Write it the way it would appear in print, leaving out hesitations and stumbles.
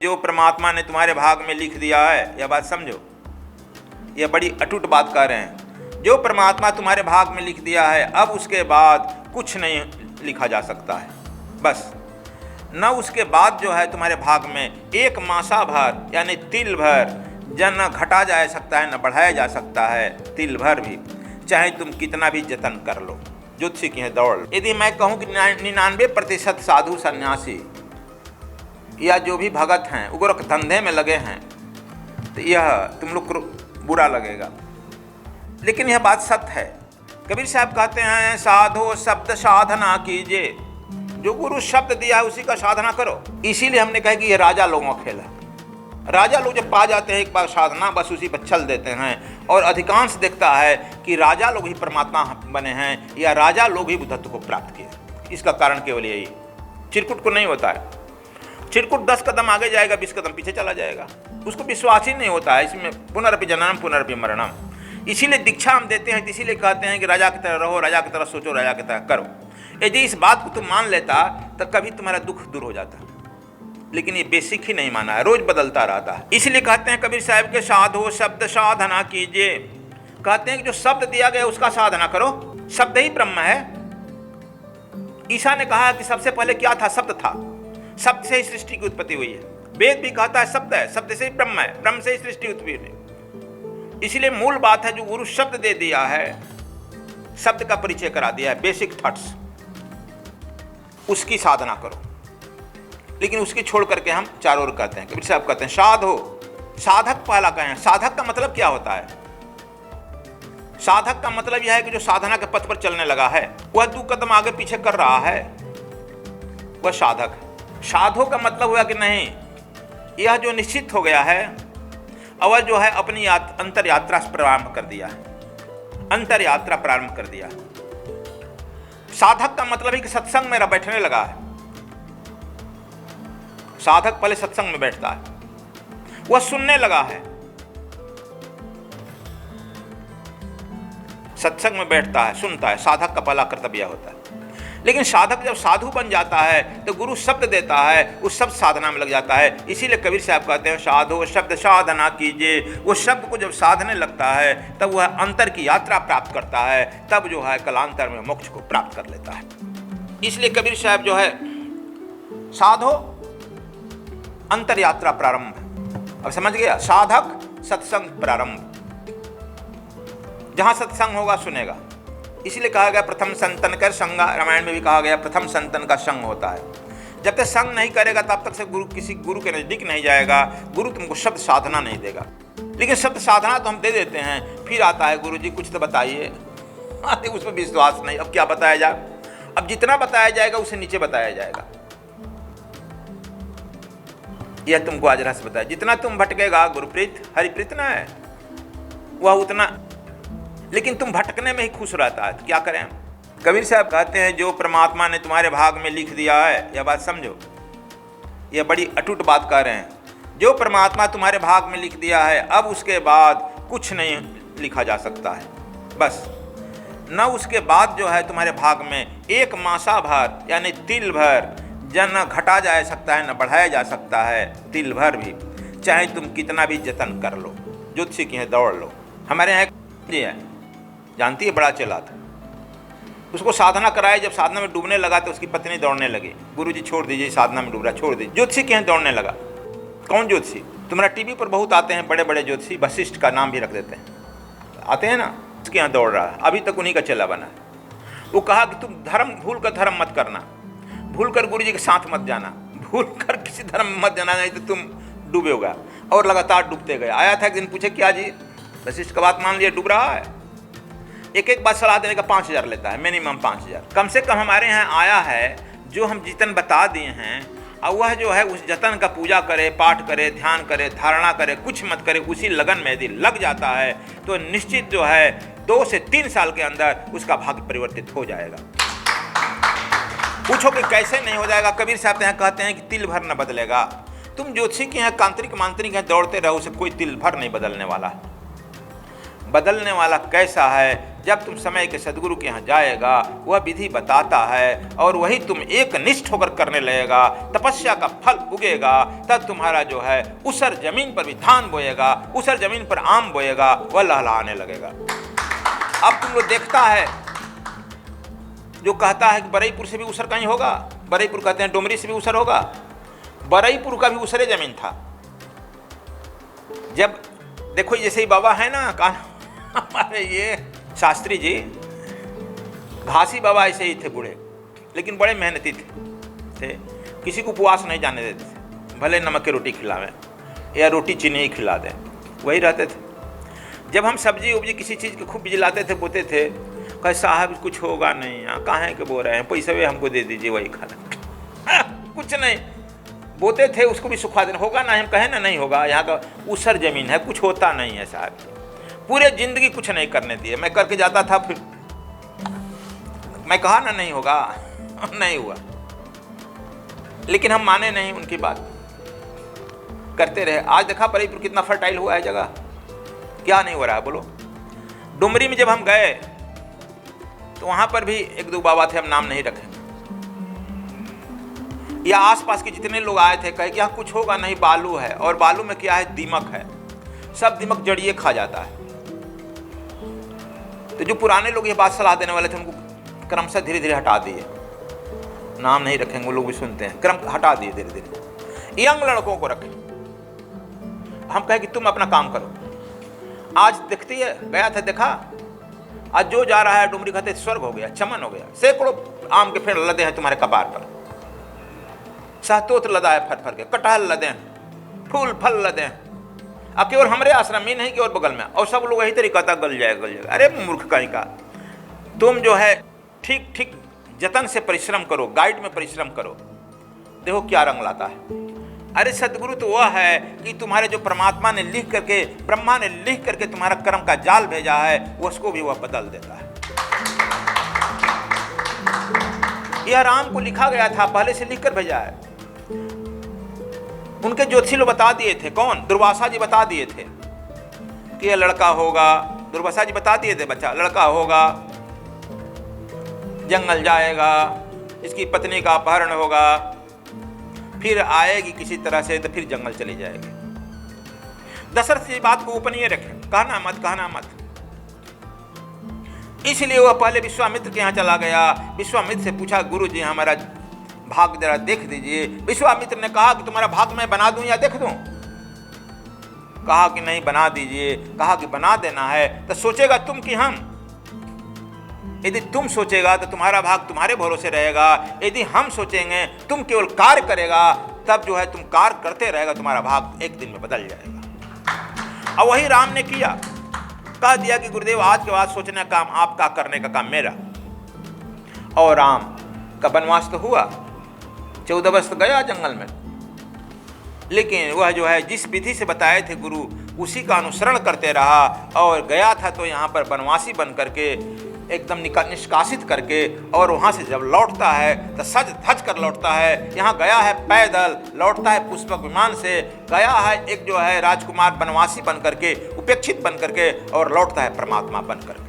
जो परमात्मा ने तुम्हारे भाग में लिख दिया है, यह बात समझो, यह बड़ी अटूट बात कह रहे हैं। जो परमात्मा तुम्हारे भाग में लिख दिया है, अब उसके बाद कुछ नहीं लिखा जा सकता है। बस न उसके बाद जो है तुम्हारे भाग में एक मासा भर यानी तिल भर न घटा जा सकता है, न बढ़ाया जा सकता है, तिल भर भी, चाहे तुम कितना भी जतन कर लो। ज्योतिषी की है दौड़। यदि मैं कहूँ कि 99% साधु सन्यासी या जो भी भगत हैं उग्र धंधे में लगे हैं, तो यह तुम लोग को बुरा लगेगा, लेकिन यह बात सत्य है। कबीर साहब कहते हैं, साधो शब्द साधना कीजिए, जो गुरु शब्द दिया है उसी का साधना करो। इसीलिए हमने कहा कि यह राजा लोगों का खेल है। राजा लोग जब पा जाते हैं एक बार साधना, बस उसी पर चल देते हैं, और अधिकांश देखता है कि राजा लोग ही परमात्मा बने हैं या राजा लोग ही बुद्धत्व को प्राप्त किए। इसका कारण केवल यही, चिरकुट को नहीं होता है। चिरकुट 10 कदम आगे जाएगा, 20 कदम पीछे चला जाएगा, उसको विश्वास ही नहीं होता है इसमें पुनरपि जननम पुनरपि मरणम। इसीलिए दीक्षा हम देते हैं, इसीलिए कहते हैं कि राजा की तरह रहो, राजा की तरह सोचो, राजा की तरह करो। यदि इस बात को तुम मान लेता तो कभी तुम्हारा दुख दूर हो जाता, लेकिन ये बेसिक ही नहीं माना है, रोज बदलता रहता है। इसलिए कहते हैं कबीर साहब के, साधो शब्द साधना कीजिए। कहते हैं कि जो शब्द दिया गया उसका साधना करो। शब्द ही ब्रह्म है। ईसा ने कहा कि सबसे पहले क्या था? शब्द था। शब्द से ही सृष्टि की उत्पत्ति हुई है। वेद भी कहता है शब्द है, शब्द से ही ब्रह्म है, ब्रह्म से ही सृष्टि उत्पत्ति हुई। इसलिए मूल बात है, जो गुरु शब्द दे दिया है, शब्द का परिचय करा दिया है, बेसिक थॉट्स, उसकी साधना करो। लेकिन उसकी छोड़ करके हम चारों ओर कहते हैं। कबीर साहब कहते हैं, साधो, साधक पहला कहें। साधक का मतलब क्या होता है? साधक का मतलब यह है कि जो साधना के पथ पर चलने लगा है, वह 2 कदम आगे पीछे कर रहा है, वह साधक है। साधो का मतलब हुआ कि नहीं, यह जो निश्चित हो गया है, और जो है अपनी अंतर यात्रा प्रारंभ कर दिया है, अंतर यात्रा प्रारंभ कर दिया। साधक का मतलब है कि सत्संग में बैठने लगा है। साधक पहले सत्संग में बैठता है, वह सुनने लगा है, सत्संग में बैठता है, सुनता है, साधक का पहला कर्तव्य होता है। लेकिन साधक जब साधु बन जाता है तो गुरु शब्द देता है, उस शब्द साधना में लग जाता है। इसीलिए कबीर साहब कहते हैं, साधो शब्द साधना कीजिए। वो शब्द को जब साधने लगता है तब वह अंतर की यात्रा प्राप्त करता है, तब जो है कलांतर में मोक्ष को प्राप्त कर लेता है। इसलिए कबीर साहब जो है, साधो अंतर यात्रा प्रारंभ। अब समझ गया? साधक सत्संग प्रारंभ, जहां सत्संग होगा सुनेगा। इसलिए कहा गया प्रथम संतन कर संगा। रामायण में भी कहा गया प्रथम संतन का संग होता है। जब तक संग नहीं करेगा तब तक से गुरु किसी गुरु के नजदीक नहीं जाएगा। गुरु तुमको शब्द साधना नहीं देगा। लेकिन शब्द साधना तो हम दे देते हैं, फिर आता है गुरु जी कुछ तो बताइए, उस पर विश्वास नहीं। अब क्या बताया जाए? अब जितना बताया जाएगा उससे नीचे बताया जाएगा। यह तुमको आज रहस्य बताया। जितना तुम भटकेगा, गुरुप्रीत हरिप्रीत ना है, वह उतना, लेकिन तुम भटकने में ही खुश रहता है। तो क्या करें? कबीर साहब कहते हैं, जो परमात्मा ने तुम्हारे भाग में लिख दिया है, यह बात समझो, यह बड़ी अटूट बात कह रहे हैं। जो परमात्मा तुम्हारे भाग में लिख दिया है, अब उसके बाद कुछ नहीं लिखा जा सकता है। बस न उसके बाद जो है तुम्हारे भाग में एक मासा भर यानी तिल भर न घटा जा सकता है, न बढ़ाया जा सकता है, तिल भर भी, चाहे तुम कितना भी जतन कर लो। ज्योतिषी की है दौड़ लो। हमारे यहाँ जी है, जानती है, बड़ा चला था, उसको साधना कराए। जब साधना में डूबने लगा तो उसकी पत्नी दौड़ने लगी, गुरुजी छोड़ दीजिए, साधना में डूब रहा, छोड़ दीजिए। ज्योतिषी के यहाँ दौड़ने लगा। कौन ज्योतिषी? तुम्हारा टीवी पर बहुत आते हैं बड़े बड़े ज्योतिषी, वशिष्ठ का नाम भी रख देते हैं, आते हैं ना, उसके यहाँ दौड़ रहा है, अभी तक उन्हीं का चेला बना है। वो कहा कि तुम धर्म भूल कर धर्म मत करना, भूल कर गुरुजी के साथ मत जाना, भूल कर किसी धर्म में मत जाना, नहीं तो तुम डूबोगा। और लगातार डूबते गए। आया था एक दिन, पूछे क्या जी, वशिष्ठ का बात मान लिया, डूब रहा है। एक बात सलाह देने का 5,000 लेता है, मिनिमम 5,000। कम से कम हमारे यहाँ आया है, जो हम जितन बता दिए हैं, और वह जो है उस जतन का पूजा करे, पाठ करे, ध्यान करे, धारणा करे, कुछ मत करे, उसी लगन में यदि लग जाता है तो निश्चित जो है 2 से 3 साल के अंदर उसका भाग्य परिवर्तित हो जाएगा। पूछो कि कैसे नहीं हो जाएगा? कबीर साहब यहाँ कहते हैं कि तिल भर न बदलेगा। तुम ज्योतिषी के यहाँ तांत्रिक मांत्रिक यहाँ दौड़ते रहो, उसे कोई तिल भर नहीं बदलने वाला। बदलने वाला कैसा है? जब तुम समय के सदगुरु के यहाँ जाएगा, वह विधि बताता है और वही तुम एक निष्ठ होकर करने लगेगा, तपस्या का फल उगेगा। तब तुम्हारा जो है उसर जमीन पर भी धान बोएगा, उसर जमीन पर आम बोएगा, वह लहलहाने लगेगा। अब तुम लोग देखता है जो कहता है कि बरईपुर से भी उसर कहीं होगा, बरईपुर कहते हैं डुमरी से भी उसर होगा। बरईपुर का भी उसरे जमीन था। जब देखो जैसे ही बाबा है ना, कहा हमारे ये शास्त्री जी, घासी बाबा ऐसे ही थे बूढ़े, लेकिन बड़े मेहनती थे। किसी को उपवास नहीं जाने देते थे, भले नमक की रोटी खिलावें या रोटी चीनी ही खिला दें, वही रहते थे। जब हम सब्जी उब्जी किसी चीज़ के खूब बिजलाते थे, बोते थे, कहे साहब कुछ होगा नहीं, यहाँ कहाँ के बो रहे हैं, पैसे वे हमको दे दीजिए वही खाना। कुछ नहीं बोते थे, उसको भी सुखा देना, होगा ना, हम कहें ना नहीं होगा, यहाँ का उसर जमीन है, कुछ होता नहीं है साहब। पूरे जिंदगी कुछ नहीं करने दिए, मैं करके जाता था, फिर मैं कहा ना नहीं होगा, नहीं हुआ, लेकिन हम माने नहीं उनकी बात, करते रहे। आज देखा बरईपुर कितना फर्टाइल हुआ है जगह, क्या नहीं हो रहा है बोलो। डुमरी में जब हम गए तो वहां पर भी एक दो बाबा थे, हम नाम नहीं रखेंगे, या आसपास के जितने लोग आए थे, कहे कि यहाँ कुछ होगा नहीं, बालू है, और बालू में क्या है, दीमक है, सब दीमक जड़िए खा जाता है। तो जो पुराने लोग ये बात सलाह देने वाले थे, उनको क्रमशः धीरे धीरे हटा दिए, नाम नहीं रखेंगे, वो लोग भी सुनते हैं, क्रम हटा दिए धीरे धीरे। यंग लड़कों को रखें, हम कहे कि तुम अपना काम करो। आज देखती है, गया था देखा, आज जो जा रहा है डुमरी कहते स्वर्ग हो गया, चमन हो गया, सैकड़ों आम के पेड़ लदे हैं तुम्हारे कपार पर, सहतोत लदा है फर फर के, कटहल लदे हैं, फूल फल लदे हैं, अब केवल हमारे आश्रम ही नहीं कि और बगल में, और सब लोग यही तरीका था, गल जाएगा। अरे मूर्ख कहीं का, तुम जो है ठीक ठीक जतन से परिश्रम करो, गाइड में परिश्रम करो, देखो क्या रंग लाता है। अरे सदगुरु तो वह है कि तुम्हारे जो परमात्मा ने लिख करके, ब्रह्मा ने लिख करके तुम्हारा कर्म का जाल भेजा है, उसको भी वह बदल देता है। यह राम को लिखा गया था, पहले से लिख कर भेजा है। उनके ज्योतिषी लोग बता दिए थे, कौन, दुर्वासा जी बता दिए थे कि यह लड़का होगा, दुर्वासा जी बता दिए थे, बच्चा लड़का होगा, जंगल जाएगा, इसकी पत्नी का अपहरण होगा, फिर आएगी किसी तरह से, तो फिर जंगल चली जाएगी। दशरथ जी बात को गोपनीय रखें, कहना मत, कहना मत। इसलिए वह पहले विश्वामित्र के यहाँ चला गया, विश्वामित्र से पूछा, गुरु जी हमारा भाग जरा देख दीजिए। विश्वामित्र ने कहा कि तुम्हारा भाग मैं बना दूं या देख दूं? कहा कि नहीं बना दीजिए। कहा कि बना देना है तो सोचेगा तुम कि हम, यदि तुम सोचेगा तो तुम्हारा भाग तुम्हारे भरोसे रहेगा, यदि हम सोचेंगे तुम केवल कार्य करेगा, तब जो है तुम कार्य करते रहेगा, तुम्हारा भाग एक दिन में बदल जाएगा। और वही राम ने किया, कह दिया कि गुरुदेव आज के बाद सोचने का काम आपका, करने का काम मेरा। और राम का वनवास तो हुआ, 14 वर्ष गया जंगल में, लेकिन वह जो है जिस विधि से बताए थे गुरु, उसी का अनुसरण करते रहा और गया था तो यहाँ पर वनवासी बन करके एकदम निष्कासित करके, और वहाँ से जब लौटता है तो सज धज कर लौटता है। यहाँ गया है पैदल, लौटता है पुष्पक विमान से, गया है एक जो है राजकुमार वनवासी बन करके, उपेक्षित बन करके, और लौटता है परमात्मा बन करके।